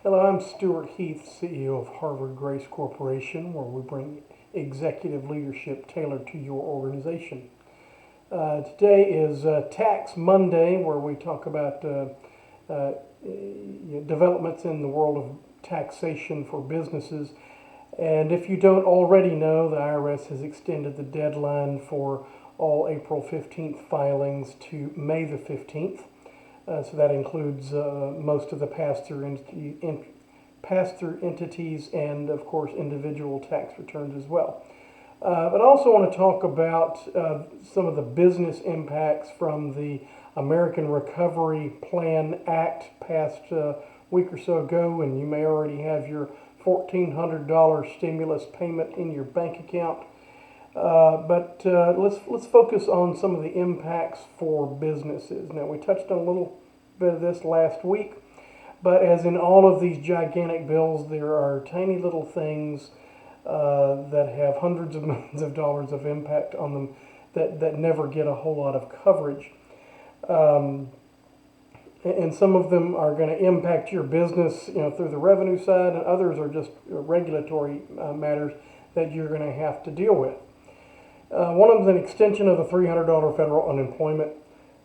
Hello, I'm Stewart Heath, CEO of Harvard Grace Corporation, where we bring executive leadership tailored to your organization. Today is Tax Monday, where we talk about developments in the world of taxation for businesses. And if you don't already know, the IRS has extended the deadline for all April 15th filings to May the 15th. So that includes most of the pass-through entities and, of course, individual tax returns as well. But I also want to talk about some of the business impacts from the American Recovery Plan Act passed a week or so ago, and you may already have your $1,400 stimulus payment in your bank account. But let's focus on some of the impacts for businesses. Now, we touched on a little bit of this last week, but as in all of these gigantic bills, there are tiny little things that have hundreds of millions of dollars of impact on them that never get a whole lot of coverage. And some of them are going to impact your business, through the revenue side, and others are just regulatory matters that you're going to have to deal with. One of them is an extension of the $300 federal unemployment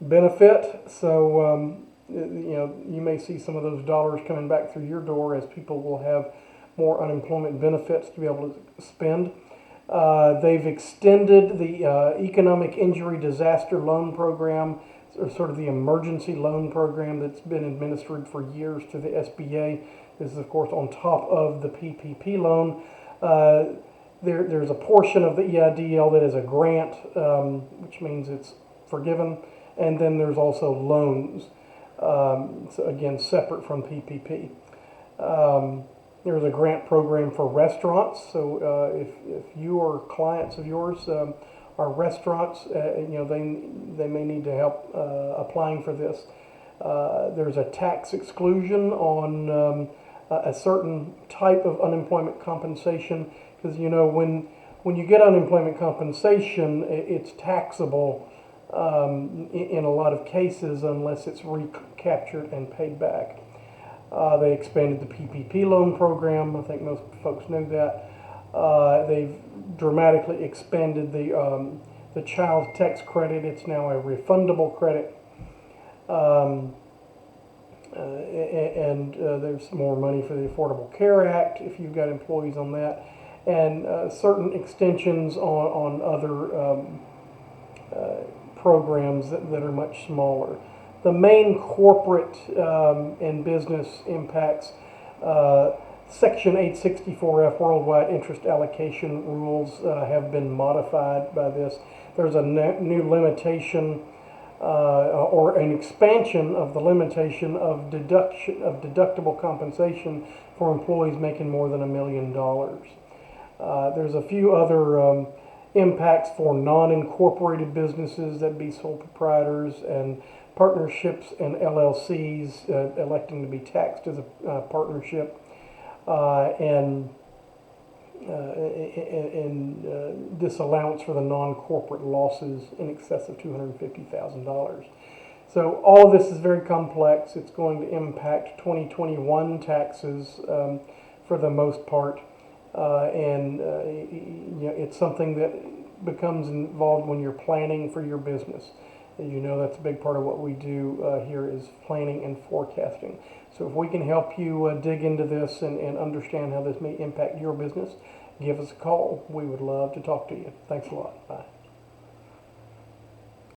benefit. So, you may see some of those dollars coming back through your door as people will have more unemployment benefits to be able to spend. They've extended the Economic Injury Disaster Loan Program, or sort of the emergency loan program that's been administered for years to the SBA. This is, of course, on top of the PPP loan. There's a portion of the EIDL that is a grant, which means it's forgiven, and then there's also loans, so again, separate from PPP. There's a grant program for restaurants, so if you or clients of yours are restaurants, they may need to help applying for this. There's a tax exclusion on a certain type of unemployment compensation, because when you get unemployment compensation, it's taxable in a lot of cases unless it's recaptured and paid back. They expanded the PPP loan program. I think most folks know that. They've dramatically expanded the child tax credit. It's now a refundable credit. And there's more money for the Affordable Care Act if you've got employees on that, and certain extensions on other programs that are much smaller. The main corporate and business impacts, Section 864F Worldwide Interest Allocation Rules have been modified by this. There's a new limitation or an expansion of the limitation of deductible compensation for employees making more than $1 million. There's a few other impacts for non-incorporated businesses, that be sole proprietors and partnerships and LLCs electing to be taxed as a partnership, and disallowance for the non-corporate losses in excess of $250,000. So all of this is very complex. It's going to impact 2021 taxes for the most part, and it's something that becomes involved when you're planning for your business. As you know, that's a big part of what we do here is planning and forecasting. So if we can help you dig into this and understand how this may impact your business, give us a call. We would love to talk to you. Thanks a lot. Bye.